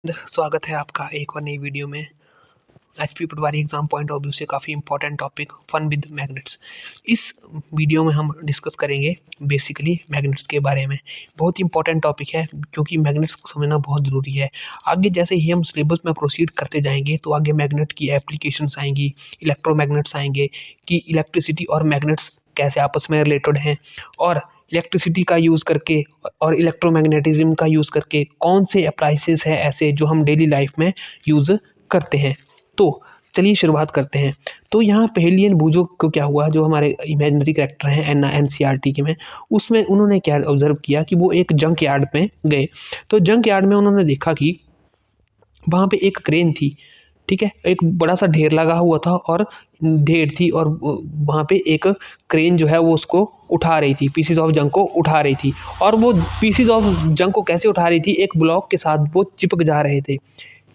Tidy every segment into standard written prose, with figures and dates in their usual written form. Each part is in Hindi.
स्वागत है आपका एक और नई वीडियो में। HP patwari exam point of view से काफ़ी important topic fun with magnets. इस वीडियो में हम डिस्कस करेंगे बेसिकली मैग्नेट्स के बारे में। बहुत ही इंपॉर्टेंट टॉपिक है क्योंकि मैग्नेट्स को समझना बहुत ज़रूरी है। आगे जैसे ही हम सिलेबस में प्रोसीड करते जाएंगे तो आगे मैग्नेट की एप्लीकेशंस आएंगी, इलेक्ट्रोमैग्नेट्स आएंगे कि इलेक्ट्रिसिटी और मैग्नेट्स कैसे आपस में रिलेटेड हैं, और इलेक्ट्रिसिटी का यूज़ करके और इलेक्ट्रोमैग्नेटिज्म का यूज़ करके कौन से अप्लाइंसेस हैं ऐसे जो हम डेली लाइफ में यूज़ करते हैं। तो चलिए शुरुआत करते हैं। तो यहाँ पहेलियन बूझो को क्या हुआ, जो हमारे इमेजिनरी कैरेक्टर हैं एनसीईआरटी के में, उसमें उन्होंने क्या ऑब्जर्व किया कि वो एक जंक यार्ड में गए। तो जंक यार्ड में उन्होंने देखा कि वहाँ पे एक क्रेन थी, ठीक है, एक बड़ा सा ढेर लगा हुआ था और ढेर थी, और वहाँ पे एक क्रेन जो है वो उसको उठा रही थी, पीसीज ऑफ जंक को उठा रही थी। और वो पीसीज ऑफ जंक को कैसे उठा रही थी, एक ब्लॉक के साथ वो चिपक जा रहे थे,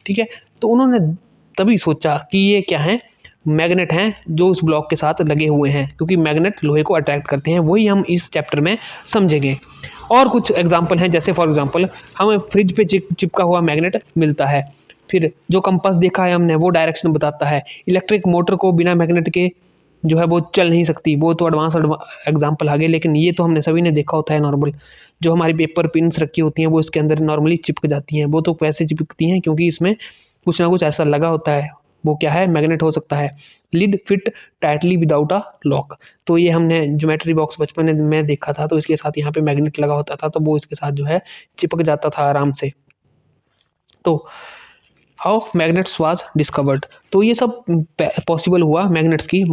ठीक है। तो उन्होंने तभी सोचा कि ये क्या है, मैग्नेट हैं जो उस ब्लॉक के साथ लगे हुए हैं, क्योंकि मैग्नेट लोहे को अट्रैक्ट करते हैं। वही हम इस चैप्टर में समझेंगे। और कुछ एग्जांपल हैं, जैसे फॉर एग्जांपल हमें फ्रिज पे चिपका हुआ मैग्नेट मिलता है। फिर जो कंपास देखा है हमने वो डायरेक्शन बताता है। इलेक्ट्रिक मोटर को बिना मैग्नेट के जो है वो चल नहीं सकती। वो तो एडवांस एग्जांपल आ गए, लेकिन ये तो हमने सभी ने देखा होता है नॉर्मल। जो हमारी पेपर पिन्स रखी होती हैं वो इसके अंदर नॉर्मली चिपक जाती हैं। वो तो वैसे चिपकती हैं क्योंकि इसमें कुछ ना कुछ ऐसा लगा होता है। वो क्या है, मैग्नेट हो सकता है। Lid fit tightly without a lock. तो ये हमने ज्योमेट्री बॉक्स बचपन में देखा था, तो इसके साथ यहाँ पे मैग्नेट लगा होता था, तो वो इसके साथ जो है चिपक जाता था आराम से। तो हाउ मैग्नेट्स वाज डिस्कवर्ड, तो ये सब पॉसिबल हुआ मैग्नेट्स की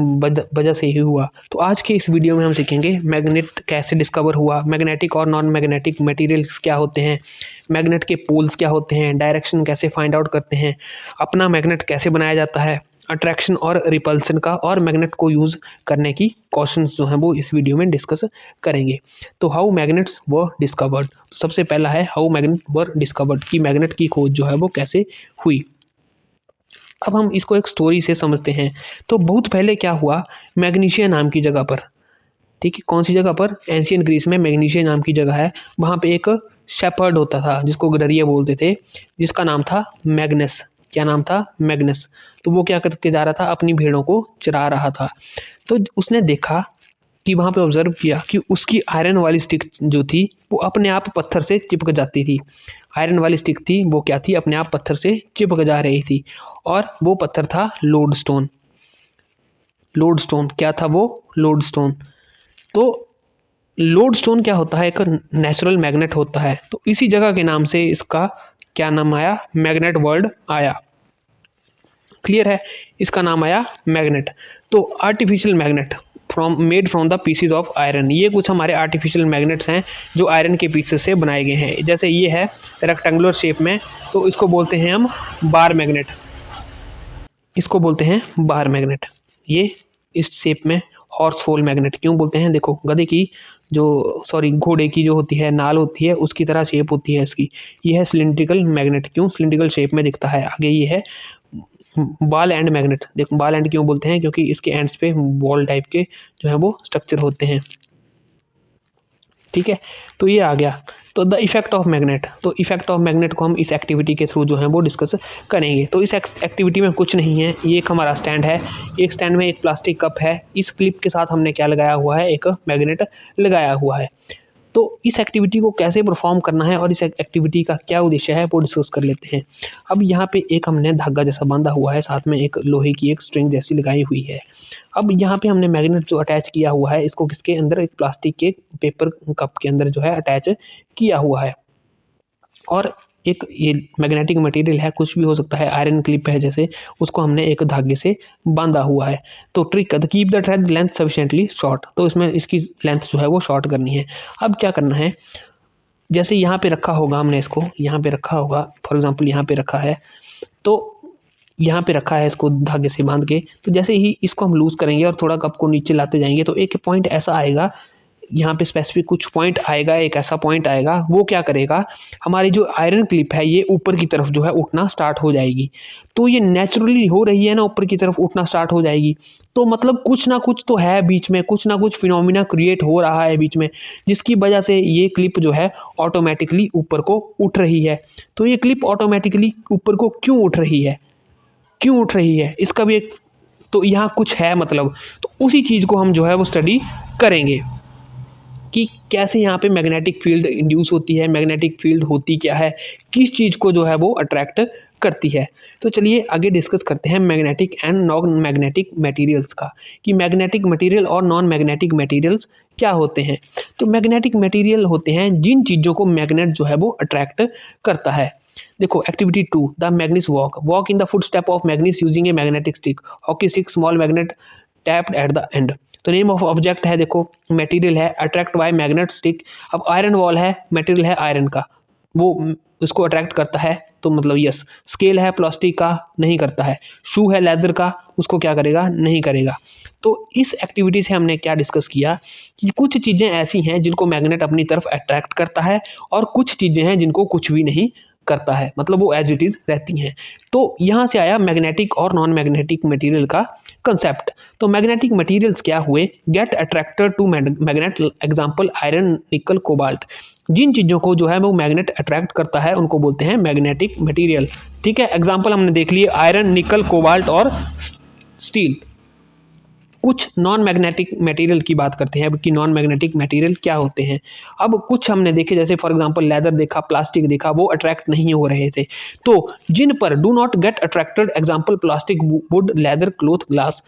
वजह से ही हुआ। तो आज के इस वीडियो में हम सीखेंगे मैग्नेट कैसे डिस्कवर हुआ, मैग्नेटिक और नॉन मैग्नेटिक मटेरियल्स क्या होते हैं, मैग्नेट के पोल्स क्या होते हैं, डायरेक्शन कैसे फाइंड आउट करते हैं, अपना मैग्नेट कैसे बनाया जाता है, अट्रैक्शन और रिपल्सन का और मैग्नेट को यूज़ करने की क्वेश्चंस जो हैं वो इस वीडियो में डिस्कस करेंगे। तो हाउ मैग्नेट्स वर डिस्कवर्ड, तो सबसे पहला है हाउ मैग्नेट वर डिस्कवर्ड, कि मैग्नेट की खोज जो है वो कैसे हुई। अब हम इसको एक स्टोरी से समझते हैं। तो बहुत पहले क्या हुआ, मैग्नीशिया नाम की जगह पर, ठीक है, कौन सी जगह पर, एंशियंट ग्रीस में मैग्नीशिया नाम की जगह है। वहाँ पे एक शेपर्ड होता था जिसको गडरिया बोलते थे, जिसका नाम था मैग्नस। क्या नाम था, मैग्नस। तो वो क्या करके जा रहा था, अपनी भेड़ों को चरा रहा था। तो उसने देखा कि वहाँ पे ऑब्जर्व किया कि उसकी आयरन वाली स्टिक जो थी वो अपने आप पत्थर से चिपक जाती थी। आयरन वाली स्टिक थी वो क्या थी, अपने आप पत्थर से चिपक जा रही थी, और वो पत्थर था लोडस्टोन। लोडस्टोन क्या था, वो लोडस्टोन। तो लोडस्टोन क्या होता है, एक नेचुरल मैग्नेट होता है। तो इसी जगह के नाम से इसका क्या नाम आया, मैग्नेट वर्ड आया। क्लियर है, इसका नाम आया मैग्नेट। तो artificial magnet from the PCs of iron, ये कुछ हमारे आर्टिफिशियल मैग्नेट्स हैं जो आयरन के पीसेस से बनाए गए हैं। जैसे ये है रेक्टेंगुलर शेप में, तो इसको बोलते हैं हम बार मैग्नेट। इसको बोलते हैं बार मैग्नेट। ये इस शेप में हॉर्स होल मैग्नेट क्यों बोलते हैं, देखो गधे की जो सॉरी घोड़े की जो होती है नाल होती है उसकी तरह शेप होती है इसकी। ये है सिलिंड्रिकल मैग्नेट, क्यों सिलिंड्रिकल शेप में दिखता है। आगे ये है बॉल एंड मैग्नेट। देखो बॉल एंड क्यों बोलते हैं, क्योंकि इसके एंड्स पे बॉल टाइप के जो है वो स्ट्रक्चर होते हैं, ठीक है। तो ये आ गया। तो द इफेक्ट ऑफ मैग्नेट, तो इफेक्ट ऑफ मैग्नेट को हम इस एक्टिविटी के थ्रू जो है वो डिस्कस करेंगे। तो इस एक्टिविटी में कुछ नहीं है, ये एक हमारा स्टैंड है। एक स्टैंड में एक प्लास्टिक कप है, इस क्लिप के साथ हमने क्या लगाया हुआ है, एक मैग्नेट लगाया हुआ है। तो इस एक्टिविटी को कैसे परफॉर्म करना है और इस एक्टिविटी का क्या उद्देश्य है वो डिस्कस कर लेते हैं। अब यहाँ पे एक हमने धागा जैसा बांधा हुआ है, साथ में एक लोहे की एक स्ट्रिंग जैसी लगाई हुई है। अब यहाँ पे हमने मैग्नेट जो अटैच किया हुआ है इसको किसके अंदर, एक प्लास्टिक के पेपर कप के अंदर जो है अटैच किया हुआ है। और एक ये मैग्नेटिक मटेरियल है, कुछ भी हो सकता है, आयरन क्लिप है जैसे, उसको हमने एक धागे से बांधा हुआ है। तो trick the keep the thread length sufficiently short, तो इसमें इसकी लेंथ जो है वो शॉर्ट करनी है। अब क्या करना है, जैसे यहाँ पे रखा होगा हमने इसको, यहाँ पे रखा होगा, फॉर एग्जांपल यहाँ पे रखा है, तो यहाँ पे रखा है इसको धागे से बांध के। तो जैसे ही इसको हम लूज करेंगे और थोड़ा कप को नीचे लाते जाएंगे तो एक पॉइंट ऐसा आएगा यहाँ पे स्पेसिफिक कुछ पॉइंट आएगा, एक ऐसा पॉइंट आएगा, वो क्या करेगा, हमारी जो आयरन क्लिप है ये ऊपर की तरफ जो है उठना स्टार्ट हो जाएगी। तो ये नेचुरली हो रही है ना, ऊपर की तरफ उठना स्टार्ट हो जाएगी, तो मतलब कुछ ना कुछ तो है बीच में, कुछ ना कुछ फिनोमिना क्रिएट हो रहा है बीच में, जिसकी वजह से ये क्लिप जो है ऑटोमेटिकली ऊपर को उठ रही है। तो ये क्लिप ऑटोमेटिकली ऊपर को क्यों उठ रही है, क्यों उठ रही है, इसका भी एक तो यहाँ कुछ है मतलब, तो उसी चीज़ को हम जो है वो स्टडी करेंगे कि कैसे यहाँ पे मैग्नेटिक फील्ड इंड्यूस होती है, मैग्नेटिक फील्ड होती क्या है, किस चीज़ को जो है वो अट्रैक्ट करती है। तो चलिए आगे डिस्कस करते हैं magnetic and non magnetic materials का, कि मैग्नेटिक मटेरियल और नॉन मैग्नेटिक मटेरियल्स क्या होते हैं। तो मैग्नेटिक मटेरियल होते हैं जिन चीज़ों को मैग्नेट जो है वो अट्रैक्ट करता है। देखो activity 2, the magnets walk in the foot step of magnets using a magnetic stick, hockey stick, small magnet taped at the end. तो नेम ऑफ ऑब्जेक्ट है, देखो मटेरियल है, अट्रैक्ट बाय मैग्नेट स्टिक। अब आयरन वॉल है, मटेरियल है आयरन का, वो उसको अट्रैक्ट करता है, तो मतलब यस। स्केल है प्लास्टिक का, नहीं करता है। शू है लेदर का, उसको क्या करेगा, नहीं करेगा। तो इस एक्टिविटी से हमने क्या डिस्कस किया कि कुछ चीज़ें ऐसी हैं जिनको मैग्नेट अपनी तरफ अट्रैक्ट करता है, और कुछ चीज़ें हैं जिनको कुछ भी नहीं करता है, मतलब वो एज इट इज़ रहती हैं। तो यहाँ से आया मैग्नेटिक और नॉन मैग्नेटिक मटेरियल का कंसेप्ट। तो मैग्नेटिक मटेरियल्स क्या हुए, get attracted to magnet, example iron, nickel, cobalt. जिन चीज़ों को जो है वो मैग्नेट अट्रैक्ट करता है उनको बोलते हैं मैग्नेटिक मटेरियल। ठीक है, एग्जांपल हमने देख लिए आयरन, निकल, कोबाल्ट और स्टील। कुछ नॉन मैग्नेटिक मटेरियल की बात करते हैं अब कि नॉन मैग्नेटिक मटेरियल क्या होते हैं। अब कुछ हमने देखे, जैसे फॉर एग्जांपल लेदर देखा, प्लास्टिक देखा, वो अट्रैक्ट नहीं हो रहे थे। तो जिन पर do not get attracted, example plastic, would, leather, cloth, glass,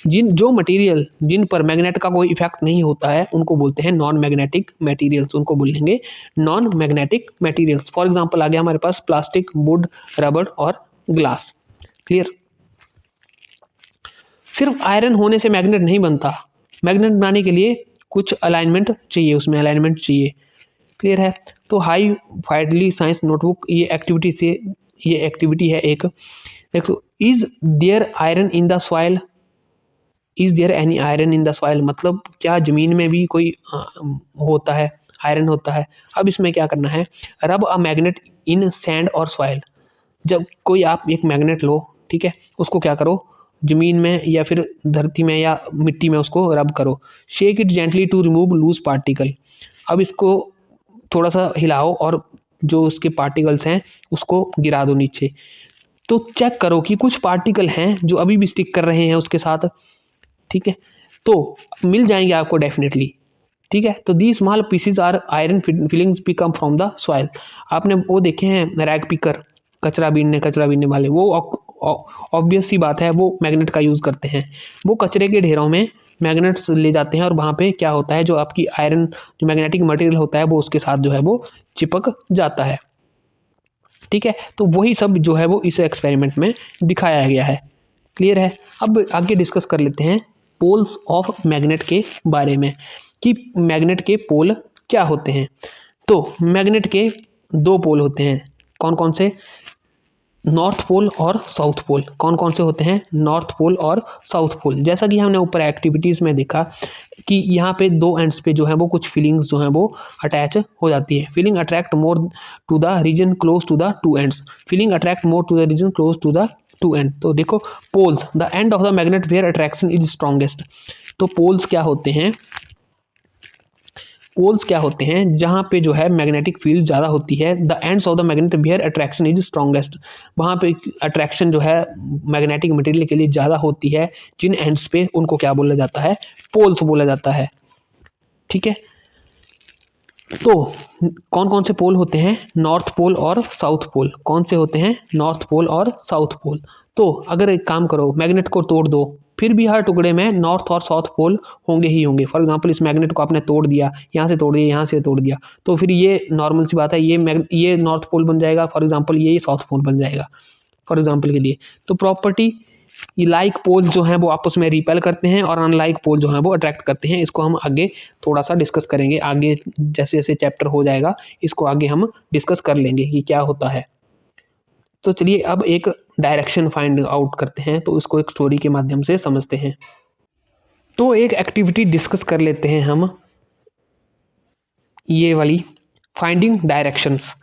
जो मटेरियल जिन पर मैग्नेट का कोई इफेक्ट नहीं होता है उनको बोलते हैं नॉन मैग्नेटिक मटेरियल्स, उनको बोलेंगे non magnetic materials. For example आ गया हमारे पास प्लास्टिक, वुड, रबर और ग्लास। क्लियर। सिर्फ आयरन होने से मैग्नेट नहीं बनता, मैग्नेट बनाने के लिए कुछ अलाइनमेंट चाहिए, उसमें अलाइनमेंट चाहिए। क्लियर है। तो हाई फाइडली साइंस नोटबुक, ये एक्टिविटी है एक। देखो, is there iron in the soil, is there any iron in the soil, मतलब क्या ज़मीन में भी कोई होता है, आयरन होता है। अब इसमें क्या करना है, रब अ मैग्नेट इन सैंड और सॉइल। जब कोई आप एक मैग्नेट लो, ठीक है, उसको क्या करो, ज़मीन में या फिर धरती में या मिट्टी में उसको रब करो। Shake it gently to remove loose particle. अब इसको थोड़ा सा हिलाओ और जो उसके पार्टिकल्स हैं उसको गिरा दो नीचे। तो चेक करो कि कुछ पार्टिकल हैं जो अभी भी स्टिक कर रहे हैं उसके साथ। ठीक है, तो मिल जाएंगे आपको डेफिनेटली। ठीक है, तो the small pieces are iron filings pickup from the soil. आपने वो देखे हैं रैग पिकर, कचरा बीनने वाले, वो ऑब्वियस सी बात है, वो मैग्नेट का यूज़ करते हैं। वो कचरे के ढेरों में मैग्नेट्स ले जाते हैं और वहाँ पे क्या होता है, जो आपकी आयरन, जो मैग्नेटिक मटेरियल होता है वो उसके साथ जो है वो चिपक जाता है। ठीक है, तो वही सब जो है वो इस एक्सपेरिमेंट में दिखाया गया है। क्लियर है। अब आगे डिस्कस कर लेते हैं पोल्स ऑफ मैग्नेट के बारे में, कि मैग्नेट के पोल क्या होते हैं। तो मैग्नेट के दो पोल होते हैं, कौन कौन से, नॉर्थ पोल और साउथ पोल। कौन कौन से होते हैं, नॉर्थ पोल और साउथ पोल। जैसा कि हमने ऊपर एक्टिविटीज़ में देखा कि यहाँ पे दो एंड्स पे जो है वो कुछ फीलिंग्स जो हैं वो अटैच हो जाती है। Feeling attract more to the region close to the two ends, feeling attract more to the region close to the two end. तो देखो poles, the end of the magnet where attraction is strongest. तो पोल्स क्या होते हैं, पोल्स क्या होते हैं, जहाँ पे जो है मैग्नेटिक फील्ड ज़्यादा होती है। The ends of the magnet where attraction is strongest, वहाँ पे अट्रैक्शन जो है मैग्नेटिक मटेरियल के लिए ज़्यादा होती है। जिन एंड्स पे उनको क्या बोला जाता है, पोल्स बोला जाता है। ठीक है, तो कौन कौन से पोल होते हैं, नॉर्थ पोल और साउथ पोल। कौन से होते हैं, नॉर्थ पोल और साउथ पोल। तो अगर एक काम करो, मैग्नेट को तोड़ दो, फिर भी हर टुकड़े में नॉर्थ और साउथ पोल होंगे ही होंगे। फॉर एग्जांपल इस मैग्नेट को आपने तोड़ दिया, यहाँ से तोड़ दिया, यहाँ से तोड़ दिया, तो फिर ये नॉर्मल सी बात है, ये नॉर्थ पोल बन जाएगा, फॉर एग्जांपल ये साउथ पोल बन जाएगा, फॉर एग्जांपल के लिए। तो प्रॉपर्टी, लाइक पोल जो हैं वो आपस में रिपेल करते हैं और अनलाइक पोल जो हैं वो अट्रैक्ट करते हैं। इसको हम आगे थोड़ा सा डिस्कस करेंगे, आगे जैसे जैसे चैप्टर हो जाएगा इसको आगे हम डिस्कस कर लेंगे कि क्या होता है। तो चलिए अब एक डायरेक्शन फाइंड आउट करते हैं, तो इसको एक स्टोरी के माध्यम से समझते हैं। तो एक एक्टिविटी डिस्कस कर लेते हैं हम, ये वाली फाइंडिंग डायरेक्शंस,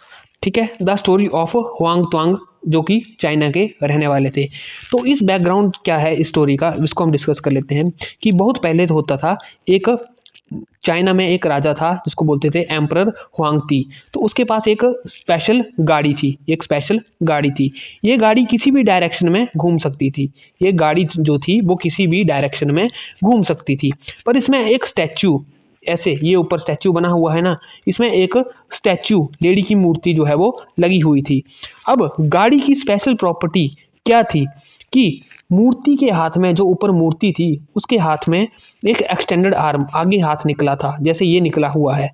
ठीक है, the story of Huang Tawang, जो कि चाइना के रहने वाले थे। तो इस बैकग्राउंड क्या है इस स्टोरी का, इसको हम डिस्कस कर लेते हैं कि बहुत पहले तो होता था, एक चाइना में एक राजा था जिसको बोलते थे एम्परर हुआंगती। तो उसके पास एक स्पेशल गाड़ी थी, एक स्पेशल गाड़ी थी। ये गाड़ी किसी भी डायरेक्शन में घूम सकती थी। ये गाड़ी जो थी वो किसी भी डायरेक्शन में घूम सकती थी। पर इसमें एक स्टैचू, ऐसे ये ऊपर स्टैचू बना हुआ है ना, इसमें एक स्टैचू लेडी की मूर्ति जो है वो लगी हुई थी। अब गाड़ी की स्पेशल प्रॉपर्टी क्या थी कि मूर्ति के हाथ में, जो ऊपर मूर्ति थी उसके हाथ में एक एक्सटेंडेड आर्म, आगे हाथ निकला था, जैसे ये निकला हुआ है।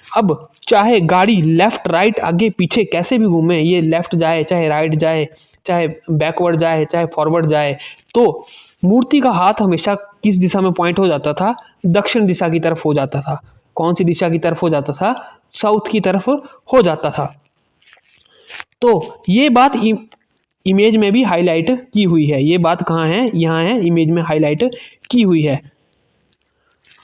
अब चाहे गाड़ी लेफ्ट राइट आगे पीछे कैसे भी घूमे, ये लेफ्ट जाए चाहे राइट जाए, चाहे बैकवर्ड जाए चाहे फॉरवर्ड जाए, तो मूर्ति का हाथ हमेशा किस दिशा में पॉइंट हो जाता था, दक्षिण दिशा की तरफ हो जाता था। कौन सी दिशा की तरफ हो जाता था, साउथ की तरफ हो जाता था। तो ये बात इमेज में भी हाईलाइट की हुई है। ये बात कहाँ है, यहाँ है, इमेज में हाईलाइट की हुई है।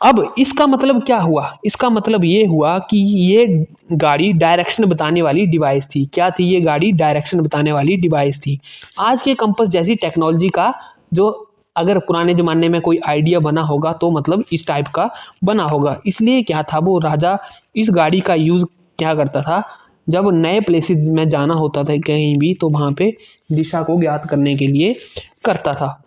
अब इसका मतलब क्या हुआ, इसका मतलब ये हुआ कि ये गाड़ी डायरेक्शन बताने वाली डिवाइस थी। क्या थी ये गाड़ी, डायरेक्शन बताने वाली डिवाइस थी। आज के कंपास जैसी टेक्नोलॉजी का जो अगर पुराने ज़माने में कोई आइडिया बना होगा तो मतलब इस टाइप का बना होगा। इसलिए क्या था, वो राजा इस गाड़ी का यूज़ क्या करता था, जब नए प्लेसेस में जाना होता था कहीं भी, तो वहाँ पे दिशा को ज्ञात करने के लिए करता था।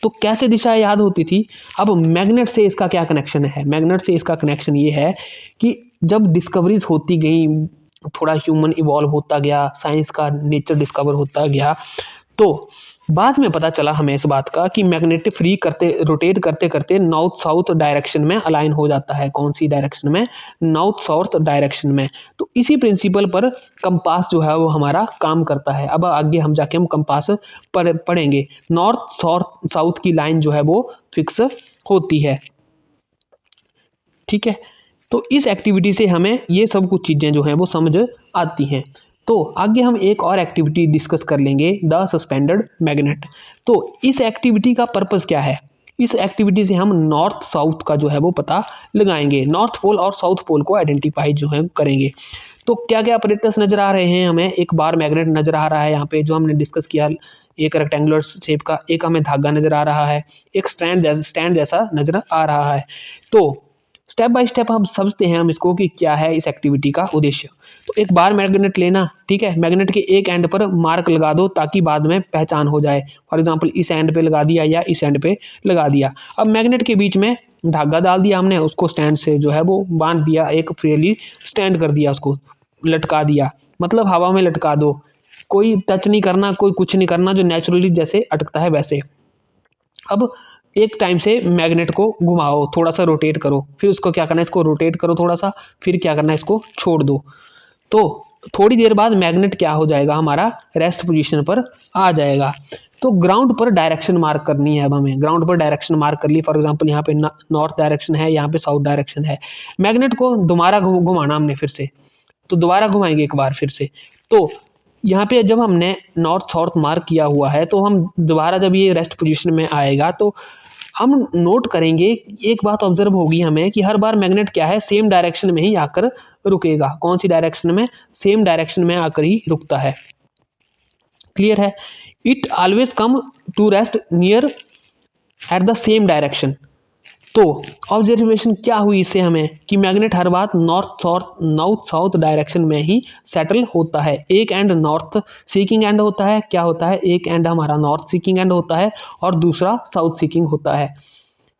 तो कैसे दिशा याद होती थी। अब मैग्नेट से इसका क्या कनेक्शन है, मैग्नेट से इसका कनेक्शन ये है कि जब डिस्कवरीज होती गई, थोड़ा ह्यूमन इवॉल्व होता गया, साइंस का नेचर डिस्कवर होता गया, तो बाद में पता चला हमें इस बात का कि मैग्नेटिक फ्री करते रोटेट करते करते नॉर्थ साउथ डायरेक्शन में अलाइन हो जाता है। कौन सी डायरेक्शन में, नॉर्थ साउथ डायरेक्शन में। तो इसी प्रिंसिपल पर कंपास जो है वो हमारा काम करता है। अब आगे हम जाके हम कंपास पढ़ेंगे। नॉर्थ साउथ की लाइन जो है वो फिक्स होती है, ठीक है। तो इस एक्टिविटी से हमें ये सब कुछ चीज़ें जो हैं वो समझ आती हैं। तो आगे हम एक और एक्टिविटी डिस्कस कर लेंगे, द सस्पेंडेड मैग्नेट। तो इस एक्टिविटी का पर्पस क्या है, इस एक्टिविटी से हम नॉर्थ साउथ का जो है वो पता लगाएंगे, नॉर्थ पोल और साउथ पोल को आइडेंटिफाई जो है करेंगे। तो क्या क्या ऑपरेटर्स नजर आ रहे हैं हमें, एक बार मैग्नेट नजर आ रहा है यहाँ पे जो हमने डिस्कस किया, एक रेक्टेंगुलर शेप का, एक हमें धागा नजर आ रहा है, एक स्टैंड जैसा नजर आ रहा है। तो स्टेप बाय स्टेप हम समझते हैं हम इसको कि क्या है इस एक्टिविटी का उद्देश्य। तो एक बार मैग्नेट लेना, ठीक है, मैग्नेट के एक एंड पर मार्क लगा दो ताकि बाद में पहचान हो जाए। फॉर एग्जांपल इस एंड पे लगा दिया या इस एंड पे लगा दिया। अब मैग्नेट के बीच में धागा डाल दिया हमने, उसको स्टैंड से जो है वो बांध दिया, एक फ्रीली स्टैंड कर दिया, उसको लटका दिया, मतलब हवा में लटका दो, कोई टच नहीं करना, कोई कुछ नहीं करना, जो नेचुरली जैसे अटकता है वैसे। अब एक टाइम से मैग्नेट को घुमाओ, थोड़ा सा रोटेट करो, फिर उसको क्या करना है, इसको रोटेट करो थोड़ा सा, फिर क्या करना है, इसको छोड़ दो। तो थोड़ी देर बाद मैग्नेट क्या हो जाएगा, हमारा रेस्ट पोजीशन पर आ जाएगा। तो ग्राउंड पर डायरेक्शन मार्क करनी है। अब हमें ग्राउंड पर डायरेक्शन मार्क कर ली, फॉर एग्जांपल यहाँ पे नॉर्थ डायरेक्शन है, यहाँ पे साउथ डायरेक्शन है। मैग्नेट को दोबारा घुमाना हमने फिर से, तो दोबारा घुमाएंगे एक बार फिर से। तो यहाँ पे जब हमने नॉर्थ साउथ मार्क किया हुआ है, तो हम दोबारा जब ये रेस्ट पोजीशन में आएगा तो हम नोट करेंगे, एक बात ऑब्जर्व होगी हमें कि हर बार मैग्नेट क्या है, सेम डायरेक्शन में ही आकर रुकेगा। कौन सी डायरेक्शन में, सेम डायरेक्शन में आकर ही रुकता है। क्लियर है, it always come to rest near at the same direction. तो ऑब्जर्वेशन क्या हुई इससे हमें कि मैग्नेट हर बार नॉर्थ साउथ डायरेक्शन में ही सेटल होता है। एक एंड नॉर्थ सीकिंग एंड होता है, क्या होता है, एक एंड हमारा नॉर्थ सीकिंग एंड होता है और दूसरा साउथ सीकिंग होता है,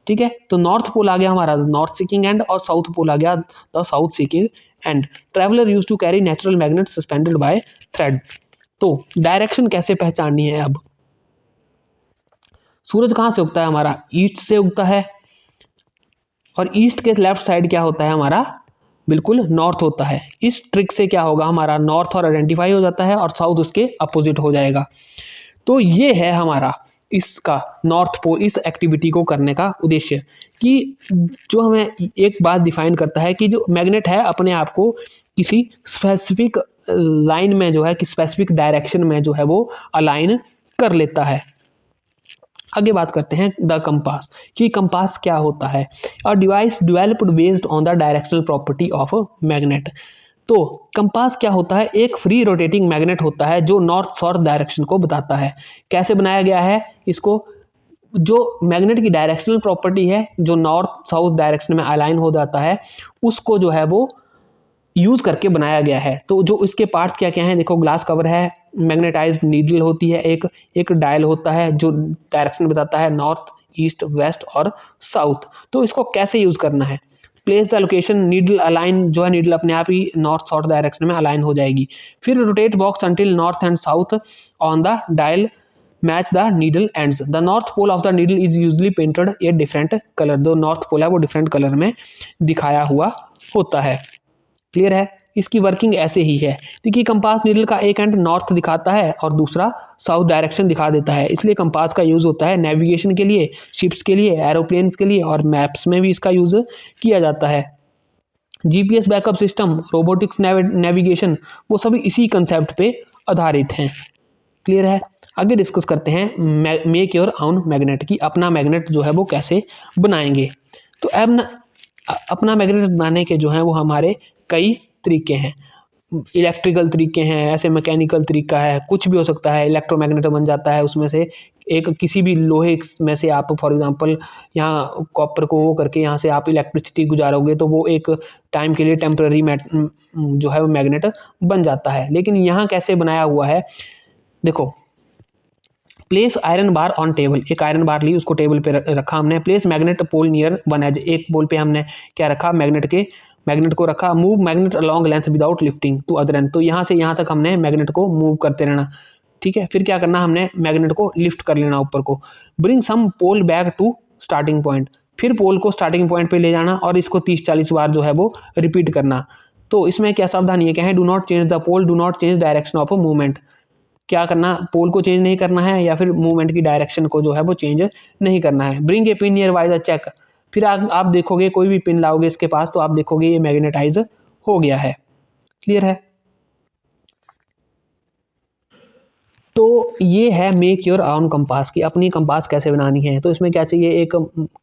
ठीक है। तो नॉर्थ पोल आ गया हमारा नॉर्थ सीकिंग एंड और साउथ पोल आ गया the south seeking end. Traveller use to carry natural magnet suspended by thread. तो डायरेक्शन कैसे पहचाननी है। अब सूरज कहाँ से उगता है हमारा, ईस्ट से उगता है, और ईस्ट के लेफ्ट साइड क्या होता है हमारा, बिल्कुल नॉर्थ होता है। इस ट्रिक से क्या होगा, हमारा नॉर्थ और आइडेंटिफाई हो जाता है और साउथ उसके अपोजिट हो जाएगा। तो ये है हमारा इसका नॉर्थ पोल, इस एक्टिविटी को करने का उद्देश्य, कि जो हमें एक बात डिफाइन करता है कि जो मैग्नेट है अपने आप को किसी स्पेसिफिक लाइन में जो है, कि स्पेसिफिक डायरेक्शन में जो है वो अलाइन कर लेता है। आगे बात करते हैं द कंपास, कि कंपास क्या होता है। A device developed based on the directional property of magnet. तो कंपास क्या होता है, एक फ्री रोटेटिंग मैग्नेट होता है जो नॉर्थ साउथ डायरेक्शन को बताता है। कैसे बनाया गया है इसको, जो मैग्नेट की डायरेक्शनल प्रॉपर्टी है जो नॉर्थ साउथ डायरेक्शन में अलाइन हो जाता है, उसको जो है वो यूज करके बनाया गया है। तो जो इसके पार्ट्स क्या क्या हैं, देखो ग्लास कवर है, मैग्नेटाइज्ड नीडल होती है, एक डायल होता है जो डायरेक्शन बताता है नॉर्थ ईस्ट वेस्ट और साउथ। तो इसको कैसे यूज करना है, place the location, needle align, जो है नीडल अपने आप ही नॉर्थ साउथ डायरेक्शन में अलाइन हो जाएगी। फिर rotate box until north and south on the dial match the needle ends. The north pole of the needle is usually painted a different colour, जो नॉर्थ पोल है वो डिफरेंट कलर में दिखाया हुआ होता है। क्लियर है, इसकी वर्किंग ऐसे ही है। देखिए कंपास नीडल का एक एंड नॉर्थ दिखाता है और दूसरा साउथ डायरेक्शन दिखा देता है, इसलिए कंपास का यूज होता है नेविगेशन के लिए, शिप्स के लिए, एरोप्लेन्स के लिए और मैप्स में भी इसका यूज किया जाता है। GPS backup system, robotics navigation, वो सभी इसी कंसेप्ट पे आधारित हैं। क्लियर है, आगे डिस्कस करते हैं मेक योर ओन मैग्नेट की, अपना मैग्नेट जो है वो कैसे बनाएंगे। तो अब अपना मैग्नेट बनाने के जो है वो हमारे कई तरीके हैं। इलेक्ट्रिकल तरीके हैं, ऐसे मैकेनिकल तरीका है, कुछ भी हो सकता है, इलेक्ट्रोमैग्नेट बन जाता है उसमें से एक, किसी भी लोहे में से आप फॉर एग्जांपल यहाँ कॉपर को वो करके यहाँ से आप इलेक्ट्रिसिटी गुजारोगे तो वो एक टाइम के लिए टेम्पररी जो है वो मैग्नेट बन जाता है। लेकिन यहाँ कैसे बनाया हुआ है, देखो place iron bar on table, एक आयरन बार ली उसको टेबल पे रखा हमने। Place magnet pole near one edge, एक पोल पे हमने क्या रखा, मैग्नेट को रखा। Move magnet along length without lifting to other end, तो यहाँ से यहाँ तक हमने मैग्नेट को मूव करते रहना। ठीक है, फिर क्या करना, हमने मैग्नेट को लिफ्ट कर लेना ऊपर को। Bring some pole back to starting point, फिर पोल को स्टार्टिंग पॉइंट पे ले जाना और इसको 30-40 बार जो है वो रिपीट करना। तो इसमें क्या सावधानी है, क्या है, do not change the pole, do not change direction of movement. क्या करना, पोल को चेंज नहीं करना है या फिर मूवमेंट की डायरेक्शन को जो है वो चेंज नहीं करना है। Bring a pin near by the check, फिर आप देखोगे कोई भी पिन लाओगे इसके पास तो आप देखोगे ये मैग्नेटाइज हो गया है। क्लियर है, तो ये है मेक योर ओन कंपास की, अपनी कंपास कैसे बनानी है। तो इसमें क्या चाहिए, एक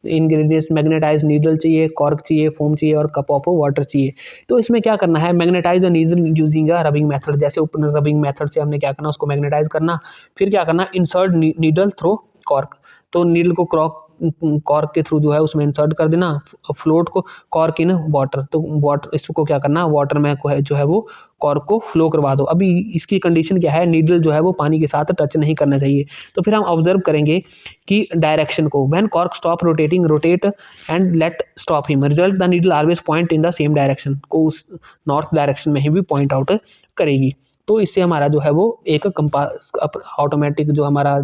इंग्रेडिएंट्स मैग्नेटाइज नीडल चाहिए, कॉर्क चाहिए, फोम चाहिए और कप ऑफ वाटर चाहिए। तो इसमें क्या करना है, magnetise needle using a rubbing method, जैसे ऊपर रबिंग मेथड से हमने क्या करना, उसको मैग्नेटाइज करना। फिर क्या करना, इंसर्ट नीडल थ्रो कॉर्क, तो नीडल को कॉर्क के थ्रू जो है उसमें इंसर्ट कर देना, फ्लोट को कॉर्क इन वाटर, तो वाटर इसको क्या करना, वाटर में जो है वो कॉर्क को फ्लो करवा दो। अभी इसकी कंडीशन क्या है, नीडल जो है वो पानी के साथ टच नहीं करना चाहिए। तो फिर हम ऑब्जर्व करेंगे कि डायरेक्शन को, when cork stop rotating rotate and let stop him, result the needle always point in the same direction, को उस नॉर्थ डायरेक्शन में ही भी पॉइंट आउट करेगी। तो इससे हमारा जो है वो एक कंपास ऑटोमेटिक जो हमारा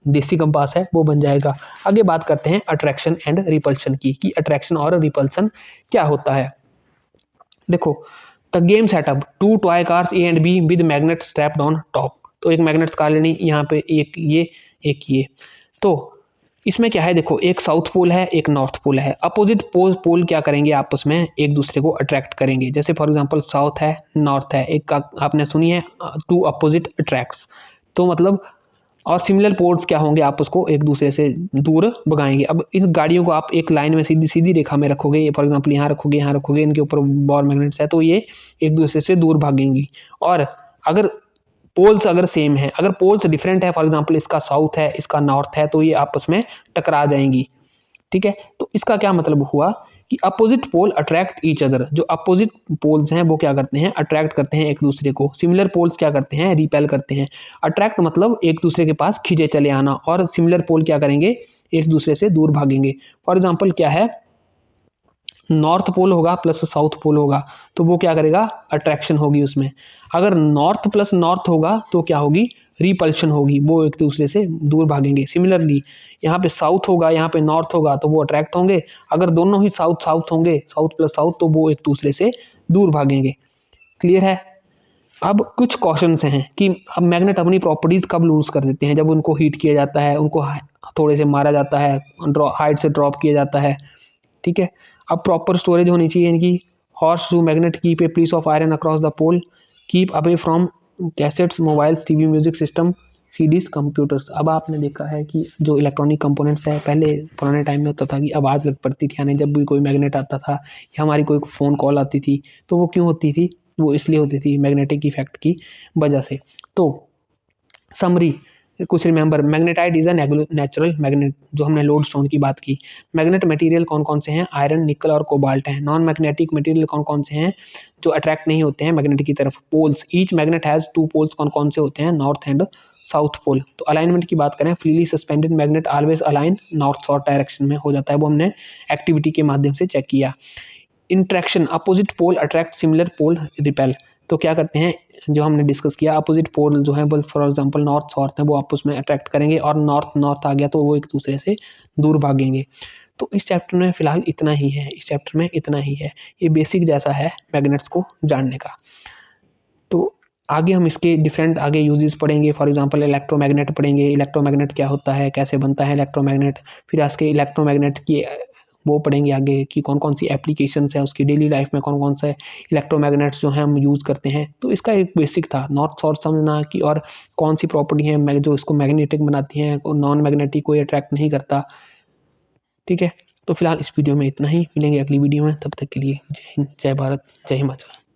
देसी कंपास है वो बन जाएगा। आगे बात करते हैं अट्रैक्शन एंड रिपल्शन की, कि अट्रैक्शन और रिपल्शन क्या होता है। देखो the game setup, two toy cars A and B with magnet strapped on top, तो एक मैग्नेट कार लेनी, यहाँ पे एक ये। तो इसमें क्या है, देखो एक साउथ पोल है एक नॉर्थ पोल है, अपोजिट पोल क्या करेंगे आपस में एक दूसरे को अट्रैक्ट करेंगे। जैसे फॉर एग्जांपल साउथ है नॉर्थ है, एक आपने सुनी है टू अपोजिट अट्रैक्ट्स, तो मतलब और सिमिलर पोल्स क्या होंगे, आप उसको एक दूसरे से दूर भगाएंगे। अब इस गाड़ियों को आप एक लाइन में सीधी सीधी रेखा में रखोगे, ये फॉर एग्जांपल यहाँ रखोगे, इनके ऊपर बॉल मैग्नेट्स है तो ये एक दूसरे से दूर भागेंगी। और अगर पोल्स अगर सेम है, अगर पोल्स डिफरेंट है, फॉर एग्जांपल इसका साउथ है इसका नॉर्थ है, तो ये आपस में टकरा जाएंगी। ठीक है, तो इसका क्या मतलब हुआ कि opposite pole attract each other, जो अपोजिट पोल्स हैं वो क्या करते हैं, अट्रैक्ट करते हैं एक दूसरे को। सिमिलर पोल्स क्या करते हैं, रिपेल करते हैं। अट्रैक्ट मतलब एक दूसरे के पास खींचे चले आना, और सिमिलर पोल क्या करेंगे, एक दूसरे से दूर भागेंगे। फॉर एग्जाम्पल क्या है, नॉर्थ पोल होगा प्लस साउथ पोल होगा तो वो क्या करेगा, अट्रैक्शन होगी उसमें। अगर नॉर्थ प्लस नॉर्थ होगा तो क्या होगी, रिपल्शन होगी, वो एक दूसरे से दूर भागेंगे। सिमिलरली यहाँ पे साउथ होगा यहाँ पे नॉर्थ होगा तो वो अट्रैक्ट होंगे, अगर दोनों ही साउथ साउथ होंगे, साउथ प्लस साउथ, तो वो एक दूसरे से दूर भागेंगे। क्लियर है, अब कुछ क्वेश्चंस हैं कि अब मैग्नेट अपनी प्रॉपर्टीज कब लूज कर देते हैं, जब उनको हीट किया जाता है, उनको थोड़े से मारा जाता है, हाइट से ड्रॉप किया जाता है। ठीक है, अब प्रॉपर स्टोरेज होनी चाहिए इनकी। Horse to magnet keep a piece of iron across the pole, keep away from cassettes, mobiles, TV, music system, CDs computers. अब आपने देखा है कि जो इलेक्ट्रॉनिक कंपोनेंट्स है, पहले पुराने टाइम में होता था कि आवाज़ लग पड़ती थी यानी जब भी कोई मैग्नेट आता था या हमारी कोई फ़ोन कॉल आती थी, तो वो क्यों होती थी? वो इसलिए होती थी मैग्नेटिक इफेक्ट की वजह से। तो समरी कुछ remember, magnetite is a natural magnet, जो हमने लोड स्टोन की बात की। मैग्नेट मटेरियल कौन कौन से हैं? आयरन, निकल और कोबाल्ट हैं। नॉन मैग्नेटिक मटेरियल कौन कौन से हैं जो अट्रैक्ट नहीं होते हैं मैग्नेट की तरफ? Poles, each magnet has two poles, कौन कौन से होते हैं? North and south pole. तो अलाइनमेंट की बात करें, freely suspended magnet always align north south direction में हो जाता है, वो हमने एक्टिविटी के माध्यम से चेक किया। Interaction, opposite pole attract, similar pole repel. तो क्या करते हैं, जो हमने डिस्कस किया, अपोजिट पोल जो है वो फॉर एग्जांपल नॉर्थ साउथ है, वो आपस में अट्रैक्ट करेंगे और नॉर्थ नॉर्थ आ गया तो वो एक दूसरे से दूर भागेंगे। तो इस चैप्टर में फिलहाल इतना ही है, इस चैप्टर में इतना ही है। ये बेसिक जैसा है मैग्नेट्स को जानने का। तो आगे हम इसके डिफरेंट आगे यूजेस पढ़ेंगे। फॉर एग्जांपल इलेक्ट्रोमैग्नेट पढ़ेंगे, इलेक्ट्रोमैग्नेट क्या होता है, कैसे बनता है इलेक्ट्रोमैग्नेट। फिर इसके इलेक्ट्रोमैग्नेट की वो पढ़ेंगे आगे कि कौन कौन सी एप्लीकेशंस है उसकी, डेली लाइफ में कौन कौन से इलेक्ट्रोमैग्नेट्स जो हैं हम यूज़ करते हैं। तो इसका एक बेसिक था नॉर्थ साउथ समझना कि और कौन सी प्रॉपर्टी है जो इसको मैग्नेटिक बनाती हैं, नॉन मैग्नेटिक कोई अट्रैक्ट नहीं करता। ठीक है, तो फिलहाल इस वीडियो में इतना ही, मिलेंगे अगली वीडियो में, तब तक के लिए जय हिंद, जय भारत, जय हिमाचल।